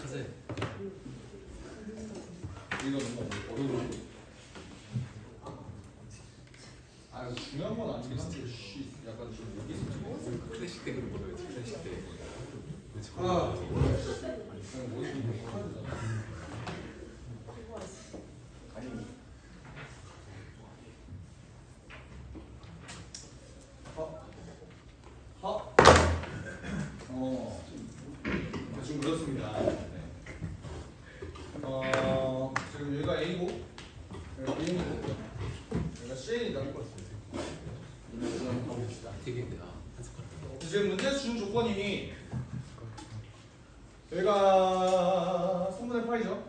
사제. 이거 너무 어려워. 아 중요한 건 아니긴 한데 씨 약간 좀 여기 있으면 클래식 덱으로 보내야지. 클래식 덱. 아 그냥 뭐 좀 해야 되잖아. 지금 그렇습니다. 네. 지금 여기가 A고, 여기가 B고, 여기가 C이다. 되게 한 숟가락. 지금 문제에서 준 조건이 여기가 3분의 8이죠.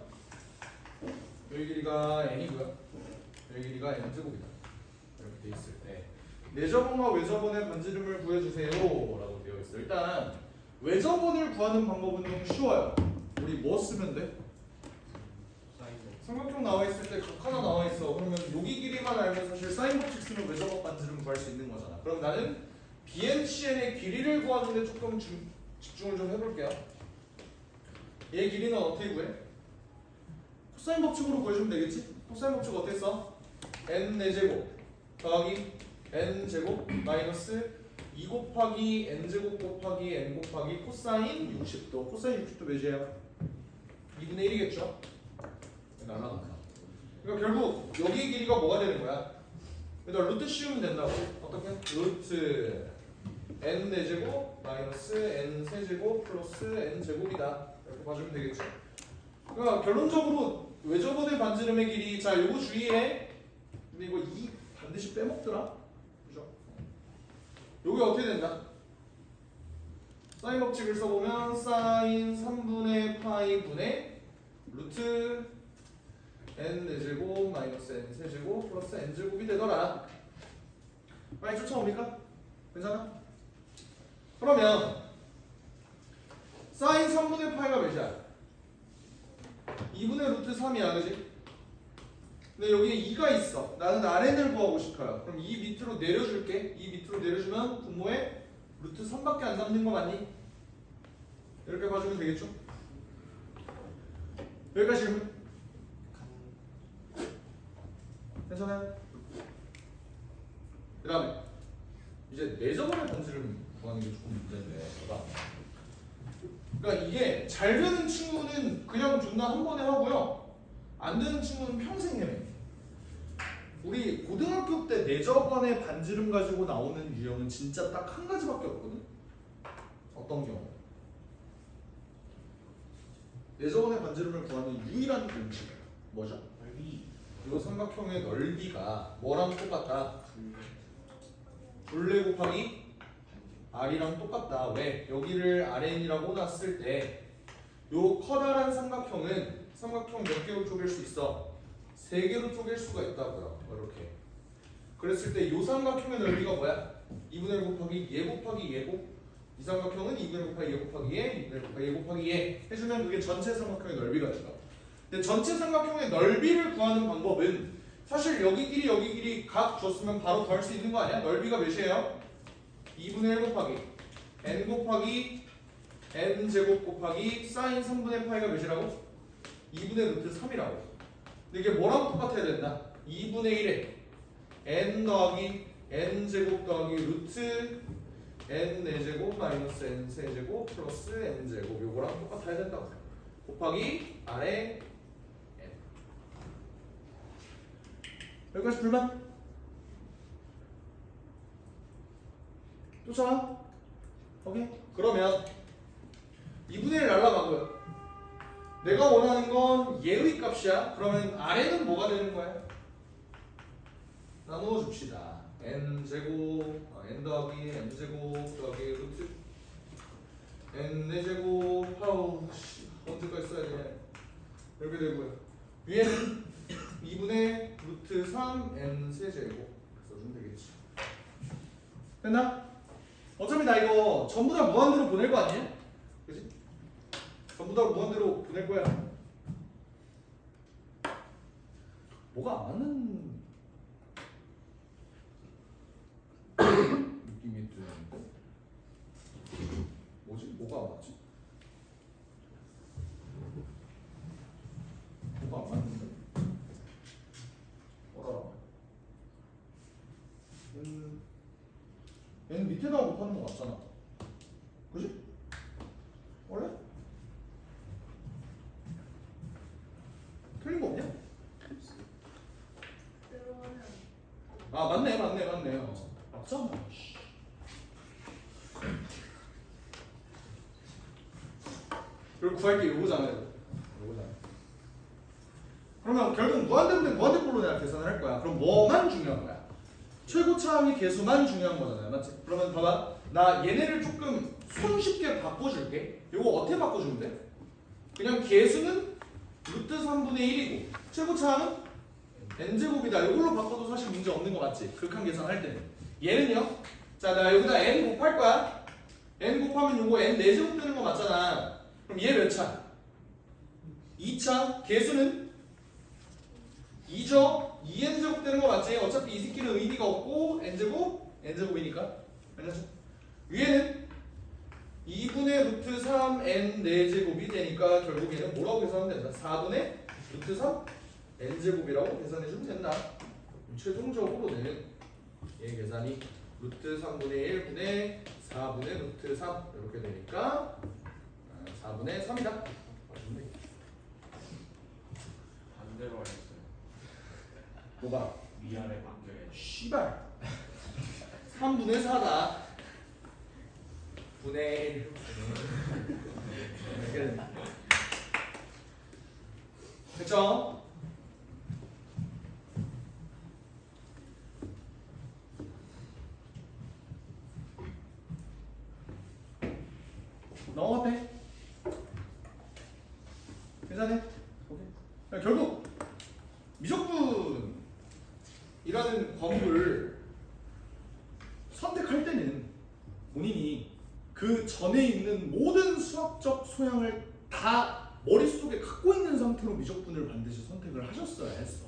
여기 길이가 n이고요. 여기 길이가 n제곱이다. 이렇게 돼 있을 때 내저번과 외저번의 반지름을 구해주세요라고 되어 있어요. 일단 외저번을 구하는 방법은 너무 쉬워요. 우리 뭐 쓰면 돼? 삼각형 나와 있을 때 각 하나 나와 있어. 그러면 여기 길이만 알면 사실 사인 법칙 쓰면 외저번 반지름 구할 수 있는 거잖아. 그럼 나는 BNCN의 길이를 구하는데 조금 집중을 좀 해볼게요. 얘 길이는 어떻게 구해? 코사인 법칙으로 구해주면 되겠지? 코사인 법칙 어떻게 써? n 4제곱 더하기 n 제곱 마이너스 2 곱하기 n 제곱 곱하기 n 곱하기 코사인 60도. 코사인 60도 몇이에요? 2분의 1이겠죠? 날라간다. 그러니까 결국 여기 길이가 뭐가 되는 거야? 여기다 루트 씌우면 된다고. 어떻게? 루트 n 4제곱 마이너스 n 세제곱 플러스 n 제곱이다. 이렇게 봐주면 되겠죠? 그러니까 결론적으로 외저번의 반지름의 길이, 자 요거 주의해. 근데 이거 2 반드시 빼먹더라. 그죠? 요게 어떻게 된다? 사인 법칙을 써보면 사인 3분의 파이 분의 루트 n 4제곱 마이너스 n 세제곱 플러스 n 제곱이 되더라. 빨리 쫓아옵니까? 괜찮아? 그러면 사인 3분의 파이가 몇이야? 2분의 루트 3이야, 그지? 근데 여기에 2가 있어. 나는 RN을 구하고 싶어요. 그럼 2 밑으로 내려줄게. 2 밑으로 내려주면 분모에 루트 3밖에 안 남는 거 맞니? 이렇게 봐주면 되겠죠? 여기까지 질문? 괜찮아요? 그 다음에 이제 내저번의 반지를 구하는 게 조금 문제인데, 봐봐. 그러니까 이게 잘 되는 친구는 그냥 존나 한 번에 하고요, 안 되는 친구는 평생 헤매. 우리 고등학교 때 내저번의 반지름 가지고 나오는 유형은 진짜 딱 한 가지밖에 없거든. 어떤 경우? 내저번의 반지름을 구하는 유일한 공식 뭐죠? 넓이. 이 삼각형의 넓이가 뭐랑 똑같다? 둘레 곱하기 R이랑 똑같다. 왜? 여기를 RN이라고 놨을 때 요 커다란 삼각형은 삼각형 몇 개로 쪼갤 수 있어? 3개로 쪼갤 수가 있다고요. 이렇게. 그랬을 때 요 삼각형의 넓이가 뭐야? 2분의 1 곱하기 얘 곱하기 얘고, 이 삼각형은 2분의 1 곱하기 얘 곱하기 얘, 2분의 1 곱하기 얘 곱하기 얘 해주면 그게 전체 삼각형의 넓이가 들어. 근데 전체 삼각형의 넓이를 구하는 방법은 사실 여기 길이 각 줬으면 바로 구할 수 있는 거 아니야? 넓이가 몇이에요? 2분의 1 곱하기 n 곱하기 n 제곱 곱하기 사인 3분의 파이가 몇이라고? 2분의 루트 3이라고. 근데 이게 뭐랑 똑같아야 된다? 2분의 1에 n 더하기 n 제곱 더하기 루트 n 4제곱 마이너스 n 세제곱 플러스 n 제곱, 요거랑 똑같아야 된다고. 곱하기 아래 n. 여기까지 불만? 쫓아와? 오케이? 그러면 2분의 1 날라가고요. 내가 원하는 건 얘의 값이야. 그러면 아래는 뭐가 되는 거야? 나누어 줍시다. n 제곱 n 더하기 n 제곱 더하기 루트 n 4제곱 파우 언제까지 써야 되냐, 이렇게 되고요. 위에는 2분의 루트 3 n 세제곱 써주면 되겠지. 됐나? 어차피 나 이거 전부 다 무한대로 보낼 거 아니야? 그치? 전부 다 무한대로 보낼 거야. 뭐가 안 맞는 느낌이 드는데? 뭐지? 뭐가 안 맞지? 밑에다가 곱하는 거 맞잖아. 그지? 원래? 틀린 거 없냐? 아 맞네. 맞잖아. 그리고 구할 게 요거잖아요. 그러면 결국 무한대분의 무한대꼴로 내가 계산을 할 거야. 그럼 뭐만 중요한 거야? 최고차항의 개수만 중요한 거잖아요. 맞지? 그러면 봐봐. 나 얘네를 조금 손쉽게 바꿔줄게. 이거 어떻게 바꿔주면 돼? 그냥 개수는 루트 3분의 1이고 최고차항은 n제곱이다. 이걸로 바꿔도 사실 문제 없는 거 맞지? 극한 계산할 때는. 얘는요? 자, 나 여기다 n 곱할 거야. n 곱하면 요거 n 4제곱 되는 거 맞잖아. 그럼 얘 몇 차? 2차. 개수는 2죠? 2n제곱 되는 거 맞지? 어차피 이 새끼는 의미가 없고 n제곱이니까. 알겠죠? 위에는 2분의 루트 3 n 4제곱이 되니까 결국 얘는 뭐라고 계산하면 된다? 4분의 루트 3 n제곱이라고 계산해주면 된다. 최종적으로는 얘 계산이 루트 3분의 1분의 4분의 루트 3 이렇게 되니까 4분의 3이다. 반대로 하셨어요. 뭐가? 위아래 바뀌어야 씨발 3분의 4다. 분의 1 됐죠? 넘어갔대. 괜찮네. 오케이. 결국 미적분이라는 과목을 선택할 때는 본인이 그 전에 있는 모든 수학적 소양을 다 머릿속에 갖고 있는 상태로 미적분을 반드시 선택을 하셨어야 했어.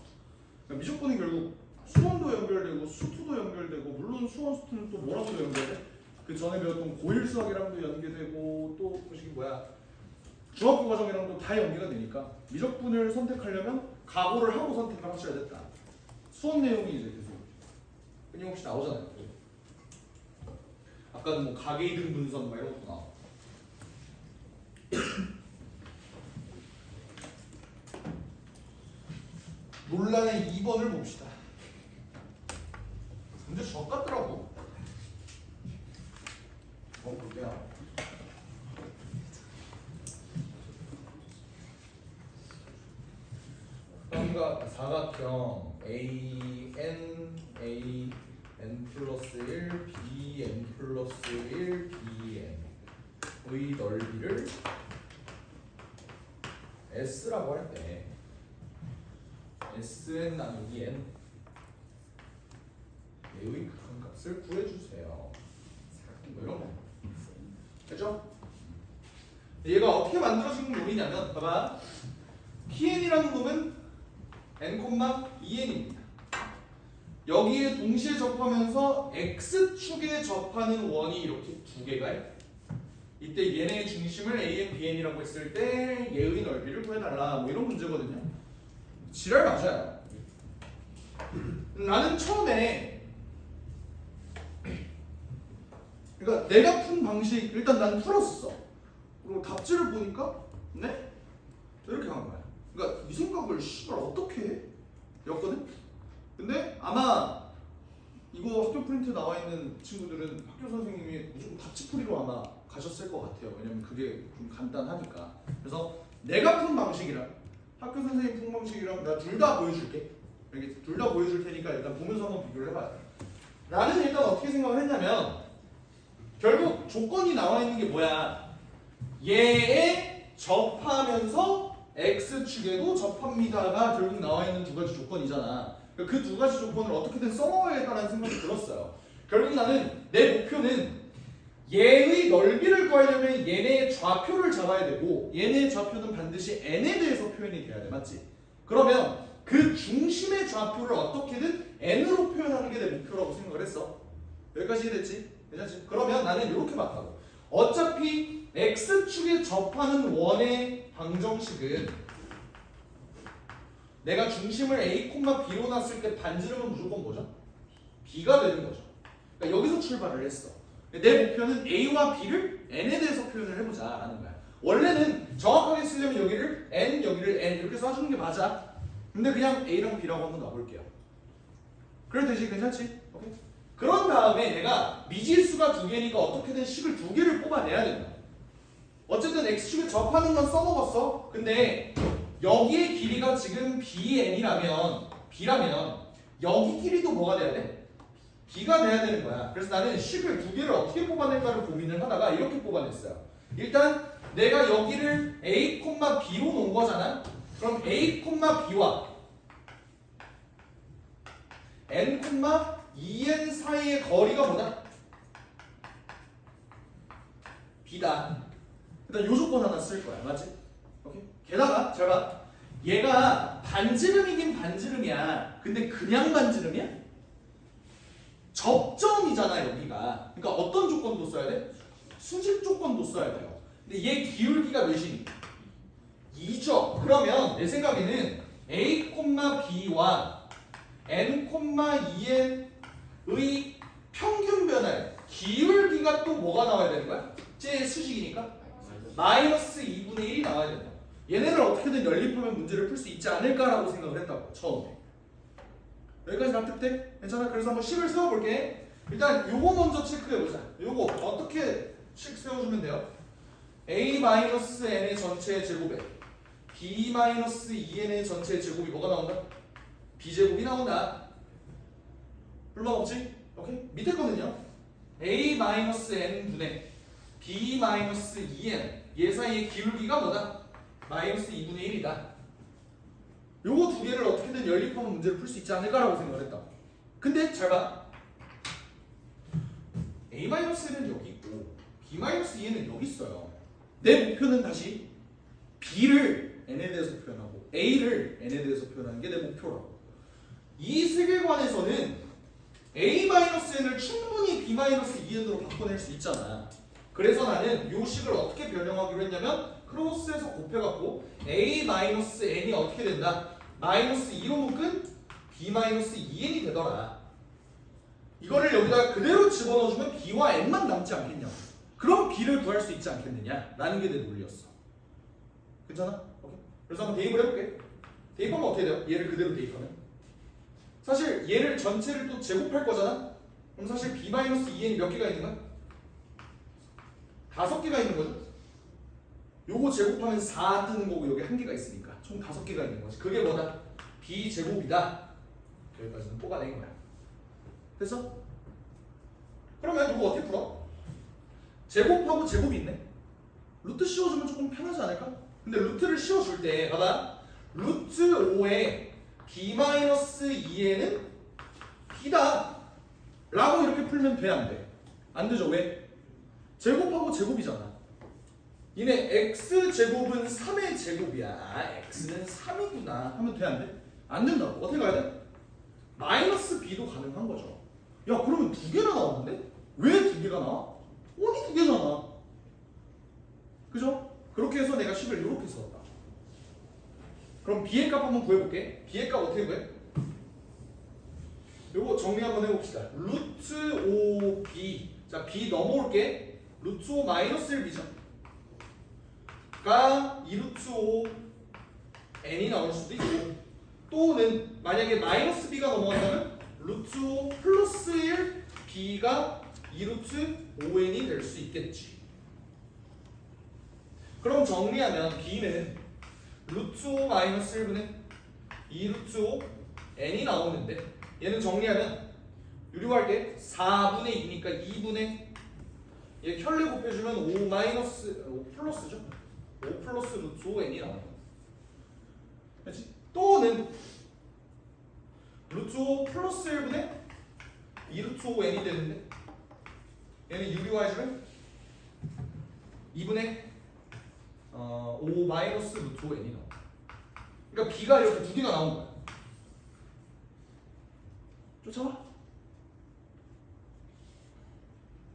그러니까 미적분이 결국 수원도 연결되고 수투도 연결되고 물론 수원 수투는 또 뭐랑도 연결돼? 그 전에 배웠던 고1 수학이랑도 연계되고 또 그것이 뭐야 중학교 과정이랑도 다 연계가 되니까 미적분을 선택하려면 각오를 하고 선택을 하셔야 됐다. 수업 내용이 이제 계속 끊임없이 나오잖아요. 아까는 뭐 가계이등 분선 막 이런 것도 나와. 논란의 2번을 봅시다. 근데 적 같더라고. 볼게요. 사각형 AN 플러스 1 BN 플러스 1 BN의 넓이를 S라고 할 때 SN 나누기 N 얘의 극한값을 구해주세요. 뭐 이런 거 됐죠? 얘가 어떻게 만들어진 놈이냐면 봐봐 PN이라는 놈은 n,2n입니다. 여기에 동시에 접하면서 x축에 접하는 원이 이렇게 두 개가 이때 얘네의 중심을 AN, BN이라고 했을 때 얘의 넓이를 구해달라 뭐 이런 문제거든요. 지랄 맞아요. 나는 처음에 그러니까 내가 푼 방식 일단 난 풀었어. 그리고 답지를 보니까 네? 이렇게 한 거야. 그러니까 이 생각을 씨발 어떻게 해? 였거든? 근데 아마 이거 학교 프린트 나와 있는 친구들은 학교 선생님이 무조건 답지풀이로 아마 가셨을 것 같아요. 왜냐면 그게 좀 간단하니까. 그래서 내가 푼 방식이랑 학교 선생님 푼 방식이랑 내가 둘 다 보여줄게. 둘 다 보여줄 테니까 일단 보면서 한번 비교를 해봐요. 나는 일단 어떻게 생각을 했냐면 결국 조건이 나와 있는 게 뭐야? 얘에 접하면서 X축에도 접합니다가 결국 나와 있는 두 가지 조건이잖아. 그 두 가지 조건을 어떻게든 써먹어야겠다는 생각이 들었어요. 결국 나는 내 목표는 얘의 넓이를 구하려면 얘네의 좌표를 잡아야 되고 얘네의 좌표는 반드시 n에 대해서 표현이 돼야 돼. 맞지? 그러면 그 중심의 좌표를 어떻게든 n으로 표현하는 게 내 목표라고 생각을 했어. 여기까지 이해됐지? 괜찮지? 그러면 나는 이렇게 봤다고. 어차피 X축에 접하는 원의 방정식은 내가 중심을 A, B로 놨을 때 반지름은 무조건 뭐죠? B가 되는 거죠. 그러니까 여기서 출발을 했어. 내 목표는 A와 B를 N에 대해서 표현을 해보자라는 거야. 원래는 정확하게 쓰려면 여기를 N, 여기를 N 이렇게 써주는 게 맞아. 근데 그냥 A랑 B라고 한번 놔볼게요. 그래도 되지? 괜찮지? 오케이. 그런 다음에 내가 미지수가 두 개니까 어떻게든 식을 두 개를 뽑아내야 된다. 어쨌든 X축에 접하는 건 써먹었어. 근데 여기의 길이가 지금 BN이라면 B라면 여기 길이도 뭐가 돼야 돼? B가 돼야 되는 거야. 그래서 나는 식을 두 개를 어떻게 뽑아낼까를 고민을 하다가 이렇게 뽑아냈어요. 일단 내가 여기를 A, B로 놓은 거잖아. 그럼 A, B와 N, 2N 사이의 거리가 뭐다? B다. 일단 요 조건 하나 쓸 거야. 맞지? 오케이? 게다가 잘 봐. 얘가 반지름이긴 반지름이야. 근데 그냥 반지름이야? 접점이잖아 여기가. 그러니까 어떤 조건도 써야 돼? 수직 조건도 써야 돼요. 근데 얘 기울기가 몇이니? 2죠. 그러면 내 생각에는 A, B와 N, 2N의 평균 변화의 기울기가 또 뭐가 나와야 되는 거야? 쟤 수직이니까 마이너스 2분의 1이 나와야 된다. 얘네를 어떻게든 연립하면 문제를 풀 수 있지 않을까라고 생각을 했다고 처음에. 여기까지 납득돼? 괜찮아? 그래서 한번 식을 세워볼게. 일단 요거 먼저 체크해보자. 요거 어떻게 식 세워주면 돼요? A-N의 전체 제곱에 B-2N의 전체 제곱이 뭐가 나온다? B제곱이 나온다. 불만 없지? 오케이? 밑에 거는요. A-N분의 B-2N 얘 사이의 기울기가 뭐다? 마이너스 2분의 1이다. 요거 두 개를 어떻게든 연립하면 문제를 풀 수 있지 않을까라고 생각을 했다. 근데 잘 봐. A-N은 여기 있고 B-2N은 여기 있어요. 내 목표는 다시 B를 N에 대해서 표현하고 A를 N에 대해서 표현하는 게 내 목표라고. 이 세계관에서는 A-N을 충분히 B-2N으로 바꿔낼 수 있잖아. 그래서 나는 요 식을 어떻게 변형하기로 했냐면 크로스에서 곱해갖고 A-N이 어떻게 된다? 마이너스 2로 묶은 B-2N이 되더라. 이거를 여기다가 그대로 집어넣어주면 B와 N만 남지 않겠냐? 그럼 B를 구할 수 있지 않겠느냐? 라는 게 내 논리였어. 괜찮아? 오케이. 그래서 한번 대입을 해볼게. 대입하면 어떻게 돼요? 얘를 그대로 대입하면 사실 얘를 전체를 또 제곱할 거잖아? 그럼 사실 B-2N이 몇 개가 있는 거야? 5개가 있는 거죠? 요거 제곱하면 4 뜨는 거고 여기 1개가 있으니까 총 5개가 있는 거지. 그게 뭐다? B제곱이다. 여기까지는 뽑아낸 거야. 됐어? 그러면 이거 어떻게 풀어? 제곱하고 제곱이 있네? 루트 씌워주면 조금 편하지 않을까? 근데 루트를 씌워줄 때 봐봐. 루트 5에 B-2N은 B다 라고 이렇게 풀면 돼? 안 돼? 안 되죠. 왜? 제곱하고 제곱이잖아. 얘네 X제곱은 3의 제곱이야. 아, X는 3이구나 하면 돼? 안 돼? 안 된다고. 어떻게 가야 돼? 마이너스 B도 가능한 거죠. 야 그러면 2개나 나오는데? 왜 2개가 나와? 어디 2개잖아. 그죠? 그렇게 해서 내가 식을 이렇게 썼다. 그럼 B의 값 한번 구해볼게. B의 값 어떻게 구해? 요거 정리 한번 해봅시다. 루트 5B. 자, B 넘어올게. 루트 5 마이너스 1B죠. 가 2루트 5 N이 나올 수도 있고, 또는 만약에 마이너스 B가 넘어간다면 루트 5 플러스 1 B가 2루트 5N이 될 수 있겠지. 그럼 정리하면 B는 루트 5 마이너스 1분의 2루트 5 N이 나오는데 얘는 정리하면 유리할게. 4분의 2니까 2분의 얘 켤레 곱해주면 5 마이너스 5 플러스죠. 5 플러스 루트 5 N이 나와요. 그렇지? 또는 루트 5 플러스 1분의 2 루트 5 N이 되는데 얘는 유리화해주면 2분의 5 마이너스 루트 5 N이 나와. 그러니까 B가 이렇게 두 개가 나오는 거야. 쫓아와?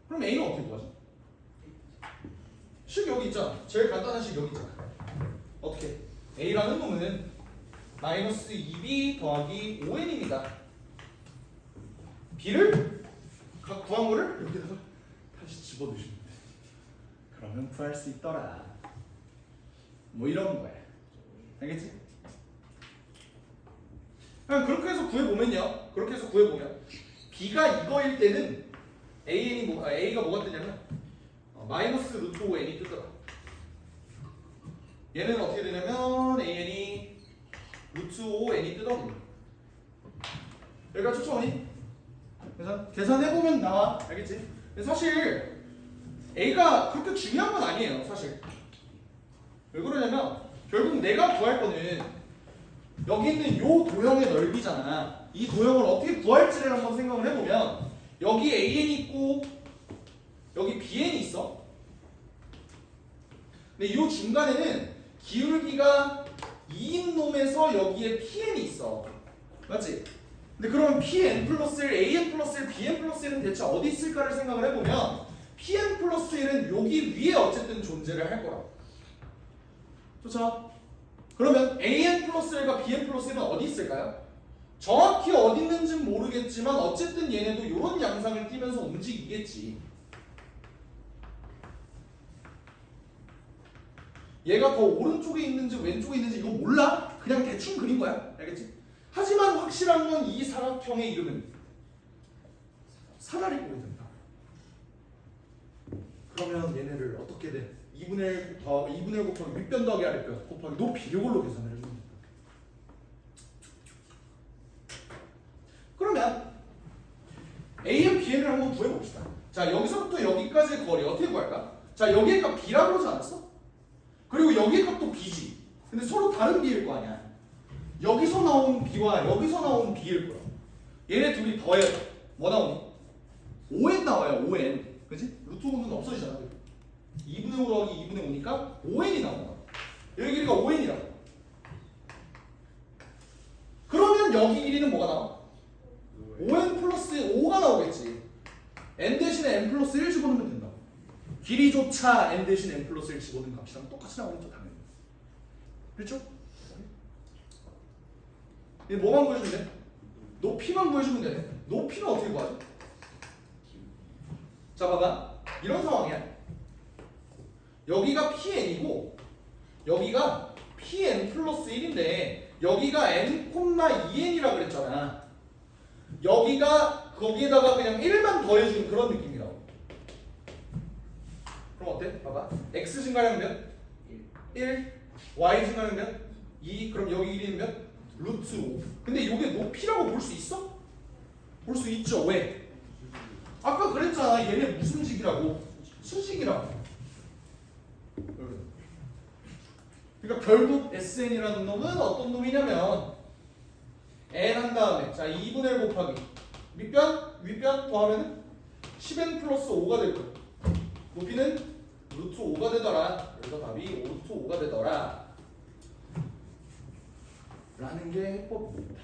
그럼 A는 어떻게 구하지? 식 여기 있잖아. 제일 간단한 식 여기 있잖아. 어떻게? A라는 놈은 마이너스 2B 더하기 5N입니다. B를 각 구한 거를 여기다가 다시 집어넣으시면 돼. 그러면 구할 수 있더라. 뭐 이런 거야. 알겠지? 그냥 그렇게 해서 구해보면요. 그렇게 해서 구해보면 B가 이거일 때는 A가 뭐가 뜨냐면 마이너스 루트 5n이 뜨더라. 얘는 어떻게 되냐면 AN이 루트 5n이 뜨더니 여기가 쫓아오니? 그래서 계산해보면 나와. 알겠지? 근데 사실 A가 그렇게 중요한 건 아니에요. 사실 왜 그러냐면 결국 내가 구할 거는 여기 있는 요 도형의 넓이잖아. 이 도형을 어떻게 구할지를 한번 생각을 해보면 여기 AN이 있고 여기 BN이 있어. 근데 이 중간에는 기울기가 2인 놈에서 여기에 PN이 있어. 맞지? 근데 그러면 PN 플러스 1, AN 플러스 1, BN 플러스 1은 대체 어디 있을까를 생각을 해보면 PN 플러스 1은 여기 위에 어쨌든 존재를 할 거라고. 좋죠? 그러면 AN 플러스 1과 BN 플러스 1은 어디 있을까요? 정확히 어디 있는지는 모르겠지만 어쨌든 얘네도 이런 양상을 띠면서 움직이겠지. 얘가 더 오른쪽에 있는지 왼쪽에 있는지 이거 몰라? 그냥 대충 그린 거야. 알겠지? 하지만 확실한 건 이 사각형의 이름은 사다리 꼴이 된다. 그러면 얘네를 어떻게 돼? 2분의 1 곱하기 윗변 더하기 아랫변 곱하기 높이 이걸로 계산을 해주면 된다. 그러면 AN, BN을 한번 구해봅시다. 자, 여기서부터 여기까지의 거리 어떻게 구할까? 자, 여기의 값 B라고 그러지 않았어? 그리고 여기의 값도 B지. 근데 서로 다른 B일 거 아니야. 여기서 나온 B와 여기서 나온 B일 거야. 얘네 둘이 더해서 뭐 나오니? 5n 나와요. 5n. 그치? 루트 5는 없어지잖아. 2분의 5 더하기 2분의 5니까 5n이 나온 거야. 여기 길이가 5n이라고. 그러면 여기 길이는 뭐가 나와? 5n 플러스 5가 나오겠지. n 대신에 n 플러스 1 집어넣으면 된다. 길이조차 n 대신 n 플러스 1 집어넣은 값이랑 똑같이 나오겠죠. 당연히. 그렇죠? 얘 뭐만 구해주면 돼? 높이만 구해주면 되네. 높이는 어떻게 구하죠? 자, 봐봐. 이런 상황이야. 여기가 PN이고 여기가 PN 플러스 1인데 여기가 n, 2n이라고 그랬잖아. 여기가 거기에다가 그냥 1만 더해주는 그런 느낌이라고. 그럼 어때? 봐봐. x 증가량 몇? 1. y 증가량 몇? 2. 그럼 여기 길이는 몇? 루트 5. 근데 이게 높이라고 볼 수 있어? 볼 수 있죠. 왜? 아까 그랬잖아. 얘네 무슨 식이라고? 수식이라고. 그러니까 결국 SN이라는 놈은 어떤 놈이냐면 n 한 다음에 자 2분의 1 곱하기 윗변 더하면 10n 플러스 5가 될 거야. 높이는 루트 5가 되더라. 그래서 답이 루트 5가 되더라. 라는 게 해법입니다.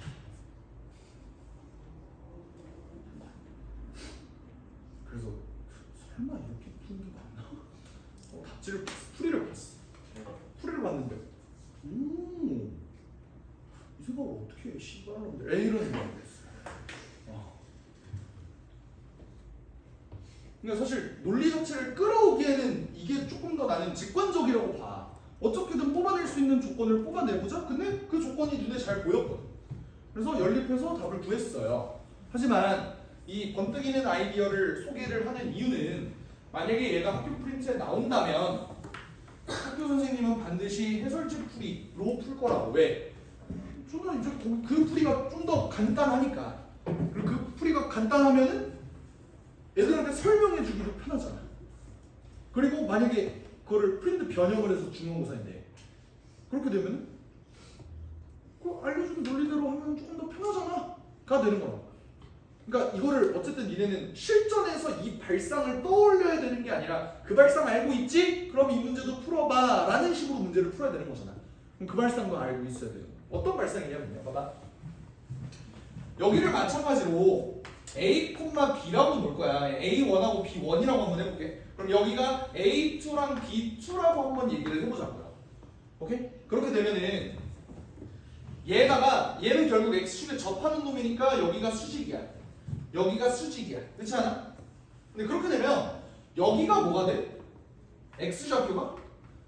그래서 설마 이렇게 푸는 게 맞나? 답지를 풀이를 봤어. 풀이를 봤는데 이 생각을 어떻게 해? 씨발 놈들 이런 생각을 했어. 그러니까 사실 논리 자체를 끌어오기에는 이게 조금 더 나는 직관적이라고 봐. 어떻게든 뽑아낼 수 있는 조건을 뽑아내보자. 근데 그 조건이 눈에 잘 보였거든. 그래서 연립해서 답을 구했어요. 하지만 이 번뜩이는 아이디어를 소개를 하는 이유는 만약에 얘가 학교 프린트에 나온다면 학교 선생님은 반드시 해설집 풀이로 풀 거라고. 왜? 저는 이제 그 풀이가 좀 더 간단하니까. 그리고 그 풀이가 간단하면은 애들한테 설명해 주기도 편하잖아. 그리고 만약에 그거를 프린트 변형을 해서 중간고사인데 그렇게 되면 그 알려주는 논리대로 하면 조금 더 편하잖아.가 되는 거야. 그러니까 이거를 어쨌든 니네는 실전에서 이 발상을 떠올려야 되는 게 아니라 그 발상 알고 있지? 그럼 이 문제도 풀어봐 라는 식으로 문제를 풀어야 되는 거잖아. 그럼 그 발상도 알고 있어야 돼요. 어떤 발상이냐면요. 봐봐. 여기를 마찬가지로 A, B라고 놓을 거야. A1하고 B1이라고 한번 해볼게. 그럼 여기가 A2랑 B2라고 한번 얘기를 해보자고요. 오케이? 그렇게 되면은 얘는 결국 X축에 접하는 놈이니까 여기가 수직이야. 여기가 수직이야. 그렇지 않아? 근데 그렇게 되면 여기가 뭐가 돼? x좌표가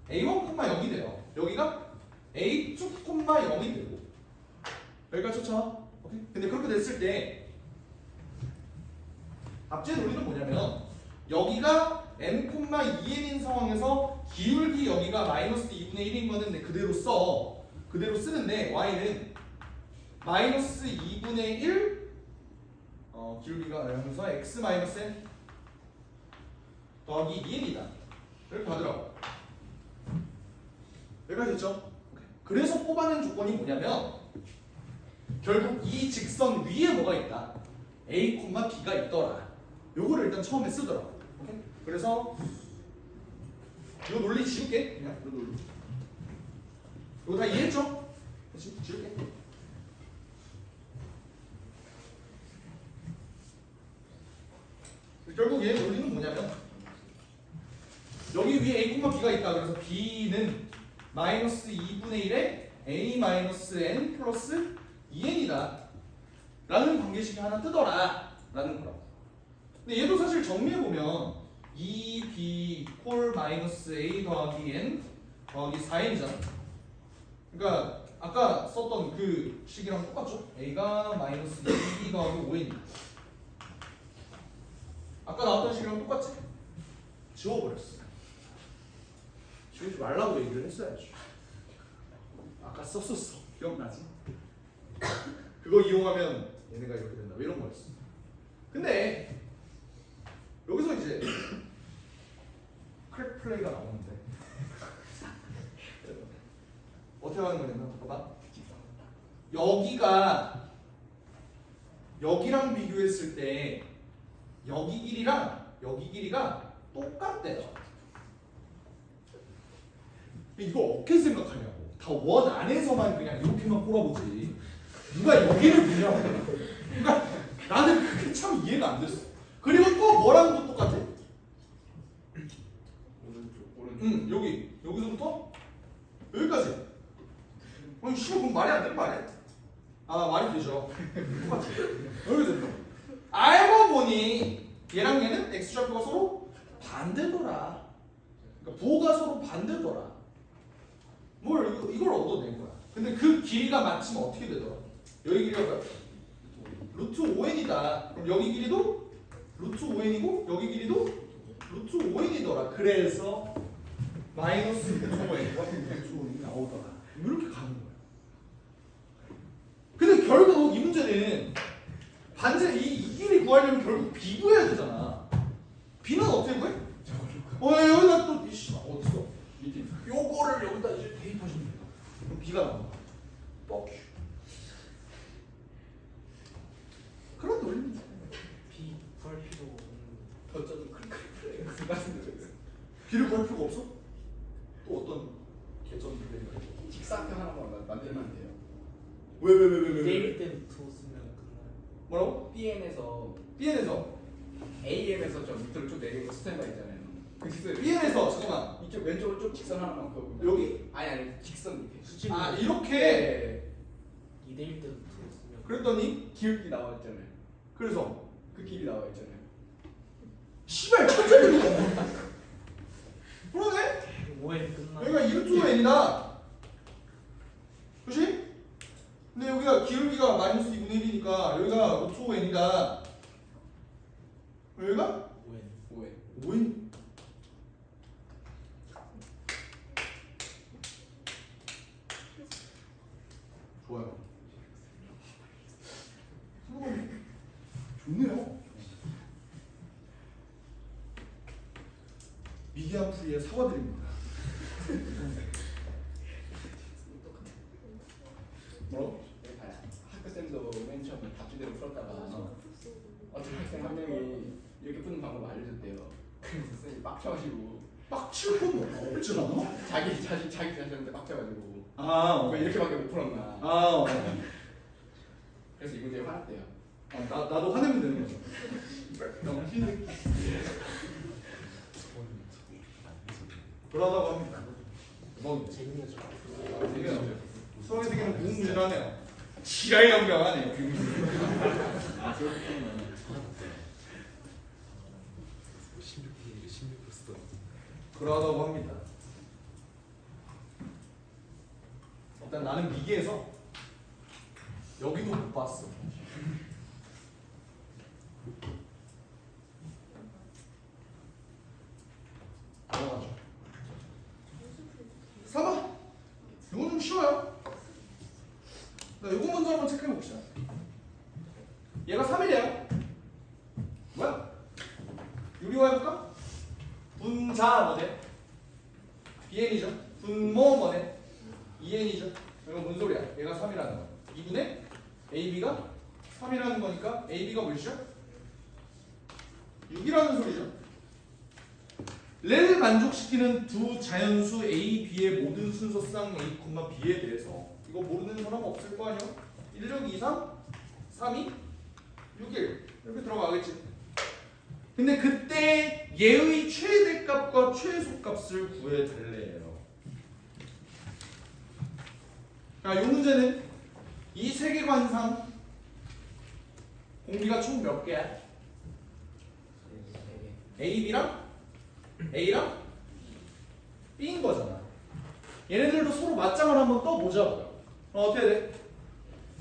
a1, 0이 돼요. 여기가 a2, 0이 되고. 여기까지 좋죠? 오케이? 근데 그렇게 됐을 때 앞뒤의 논리는 뭐냐면 여기가 n, 2n인 상황에서 기울기 여기가 마이너스 2분의 1인 거는 그대로 써. 그대로 쓰는데 y는 마이너스 2분의 1 기울기가 하면서 x 마이너스 n 더하기 2n이다. 이렇게 가더라고. 여기까지 됐죠? 그래서 뽑아낸 조건이 뭐냐면 결국 이 직선 위에 뭐가 있다. a, b가 있더라. 요거를 일단 처음에 쓰더라고. 오케이? 그래서 요 논리 지울게. 그냥 요 논리. 이거 다 이해했죠? 그렇지? 지울게. 결국 얘 논리는 뭐냐면 여기 위에 a, b가 있다. 그래서 b는 마이너스 2분의 1에 a 마이너스 n 플러스 2n이다. 라는 관계식이 하나 뜨더라. 라는 거라고. 근데 얘도 사실 정리해보면 2b 콜 마이너스 a 더하기 n 더하기 4n이잖아. 그러니까 아까 썼던 그 식이랑 똑같죠? a가 마이너스 2b 더하기 5n이다. 아까 나왔던 식이랑 똑같지? 지워버렸어. 지우지 말라고 얘기를 했어야지. 아까 썼었어. 기억나지? 그거 이용하면 얘네가 이렇게 된다. 이런 거였어. 근데 여기서 이제 크랙 플레이가 나오는데 어떻게 하는 거냐면 봐봐. 여기가 여기랑 비교했을 때 여기 길이랑 여기 길이가 똑같대요. 이거 어떻게 생각하냐고. 다 원 안에서만 그냥 이렇게만 꼬라보지. 누가 여기를 보냐고. 그러니까 나는 그게 참 이해가 안 됐어. 그리고 또 뭐랑도 똑같아? 오른쪽. 여기서부터 여기까지. 아니 씨발 그럼 말이 안 되는 말이야? 아 말이 되죠. 똑같아. 여기 된다. 알고 보니 얘랑 얘는 x좌표가 서로 반대더라. 그러니까 부호가 서로 반대더라. 이걸 얻어낸 거야. 근데 그 길이가 맞추면 어떻게 되더라? 여기 길이가 뭐야? 루트 5n이다. 그럼 여기 길이도 루트 5n이고 여기 길이도 루트 5n이더라. 그래서 마이너스 루트 5n이 나오더라. 이렇게 가는 거야. 근데 결국 이 문제는 반대 이 길이 구하려면 결국 b 구해야 되잖아. b는 어떻게 구해? 여기다 또 어딨어? 밑에 요거를 여기다 이제 대입하시면 돼요. 그럼 b가 나온다. 뻑. 그런 논리입니다. B 구할 필요 없는 어쩌든 클릭 B를 구할 필요가 없어? 또 어떤 개점들이 있나요? 직사표 하나만 만들면 안 돼요. 왜? 내일 때부터 쓰면 끝나요. 뭐라고? BN에서 Bn에서 AM에서 저 밑으로 쭉 내리는 스탠바 있잖아요. 그 직선 Bn에서 잠깐만 이쪽 왼쪽으로 쭉 직선 하나만 그어보면 여기? 아니 직선 밑에 수직 이렇게 2대1 때부터 쓰면 그랬더니 기울기 나와 있잖아요. 그래서 그 길이 나와 있잖아요. 씨발 천재들이 그러네? 5에 끝나. 여기가 2루트 n이다. 그치? 근데 여기가 기울기가 마이너스 2분의 1이니까 여기가 루트 5n이다. 여기가 5에 5에 5n. 좋아요. 좋네요. 미개한 풀이에 사과드립니다. 뭐라고? 학교 쌤도 맨 처음에 답주대로 풀었다가 어떤 학생 한 명이 이렇게 푸는 방법 알려줬대요. 그래서 쌤이 빡쳐가지고 빡칠 건 없지 않아? 자기 자신한테 빡쳐가지고 아, 왜 이렇게밖에 못 풀었나. 아, 그래서 이 문제에 화났대요. 나도 화내면 되는 거죠. 그러다고 합니다. 뭐 재밌는 줄 되게 수학에 되게는 무궁무진하네요. 지랄연병하네요. 그러하다고 합니다. 일단 나는 미개해서 여기도 못 봤어. 넘어가죠. 3번. 이거 좀 쉬워요. 나 이거 먼저 한번 체크해 봅시다. 얘가 3이래요. 뭐야? 유리화 해볼까? 분자 뭐네? BN이죠. 분모 뭐네? EN이죠. 이거 뭔 소리야? 얘가 3이라는 거. 2분의 AB가 3이라는 거니까 AB가 몇이죠? 6이라는 소리죠. 를 만족시키는 두 자연수 A, B의 모든 순서상 A, B에 대해서 이거 모르는 사람 없을 거 아니야? 1, 6, 2, 3, 3, 2, 6, 1 이렇게 들어가겠지. 근데 그때 얘의 최대값과 최소값을 구해달래요. 자, 이 문제는 이 세계관상 공비가 총 몇 개야? A, B랑 A랑 B인 거잖아. 얘네들도 서로 맞짱을 한번 떠보자고요. 어떻게 돼?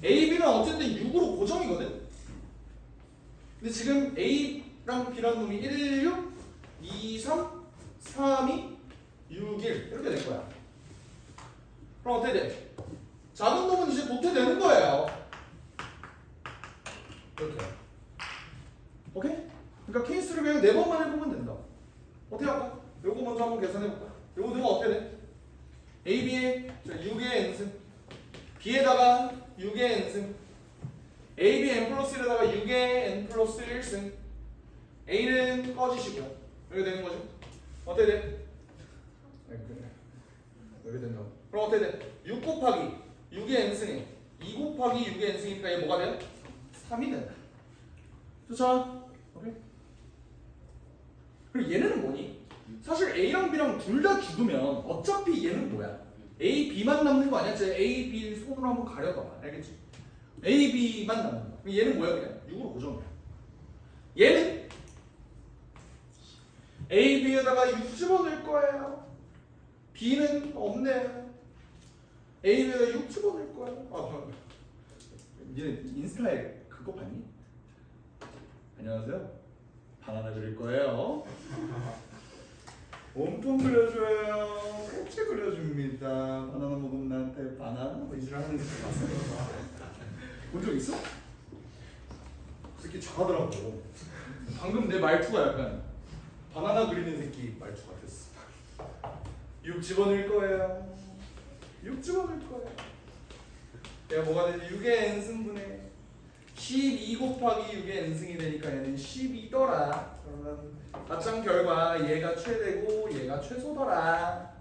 A, B는 어쨌든 6으로 고정이거든? 근데 지금 A랑 B라는 놈이 1, 6, 2, 3, 3, 2, 6, 1 이렇게 될 거야. 그럼 어떻게 돼? 작은 놈은 이제 도태되는 거예요. 이렇게. 오케이? 그러니까 케이스를 그냥 4번만 해보면 된다. 어떻게 할까? 요거 먼저 한번 계산해볼까? 요거 누가 어떻게 돼? AB에 6의 n승 B에다가 6의 n승 AB n 플러스 1에다가 6의 n 플러스 1승 A는 꺼지시고요. 이렇게 되는 거죠. 어떻게 돼? 이렇게 된다고. 그럼 어떻게 돼? 6 곱하기 6의 n승이 2 곱하기 6의 n승이니까 얘 뭐가 돼요? 3이 된다. 좋죠? 오케이? 그리고 얘네는 뭐니? 사실 A랑 B랑 둘 다 죽으면 어차피 얘는 뭐야? A, B만 남는 거 아니야? 제 A, B 손으로 한번 가려봐. 알겠지? A, B만 남는 거. 그럼 얘는 뭐야 그냥? 6으로 고정이야. 얘는 A, B에다가 6 집어넣을 거예요. B는 없네요. A, B에다가 6 집어넣을 거예요. 얘네 인스타에 그거 봤니? 안녕하세요. 바나나 그릴 거예요. 몸통 그려줘요. 꽃이 그려줍니다. 바나나 먹으면 나한테 바나나 뭐 이지랄 하는 거 봤어요. 본 적 있어? 그 새끼 잘하더라고. 방금 내 말투가 약간 바나나 그리는 새끼 말투 같았어. 6 집어넣을 거예요. 6 집어넣을 거예요. 얘가 뭐가 되지? 6의 n승분의 12 곱하기 6의 n승이 되니까 얘는 12더라. 그러면 합산 결과 얘가 최대고 얘가 최소더라.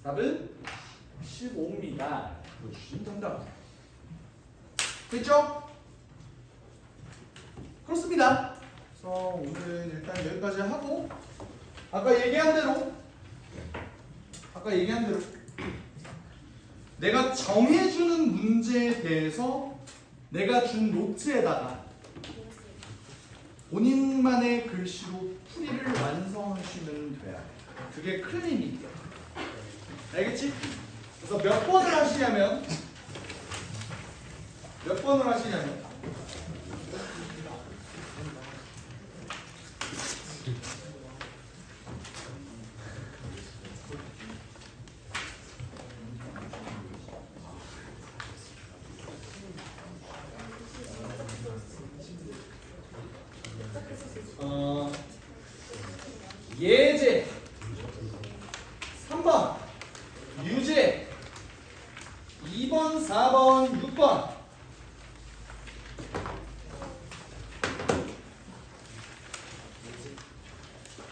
답은 15입니다. 주신 정답. 됐죠? 그렇습니다. 그래서 오늘은 일단 여기까지 하고 아까 얘기한 대로 내가 정해주는 문제에 대해서 내가 준 노트에다가 본인만의 글씨로 풀이를 완성하시면 돼요. 그게 클리닉이에요. 알겠지? 그래서 몇 번을 하시냐면 예제 3번, 유제 2번, 4번, 6번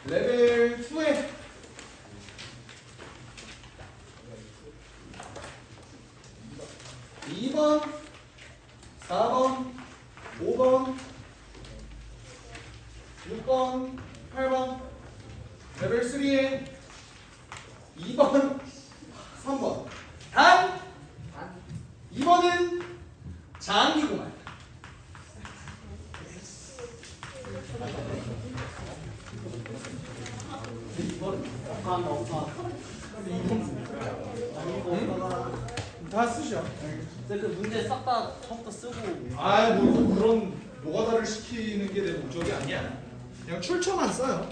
레벨 2에 2번, 4번, 5번, 6번, 8번 레벨 3에 2번, 3번 단 2번은 장기구만. 이번 없다. 아니 이거 없다가 다 쓰셔. 근데 그 문제 싹 다 처음부터 쓰고 뭐 그런 노가다를 시키는 게 내 목적이 아니야. 그냥 출처만 써요.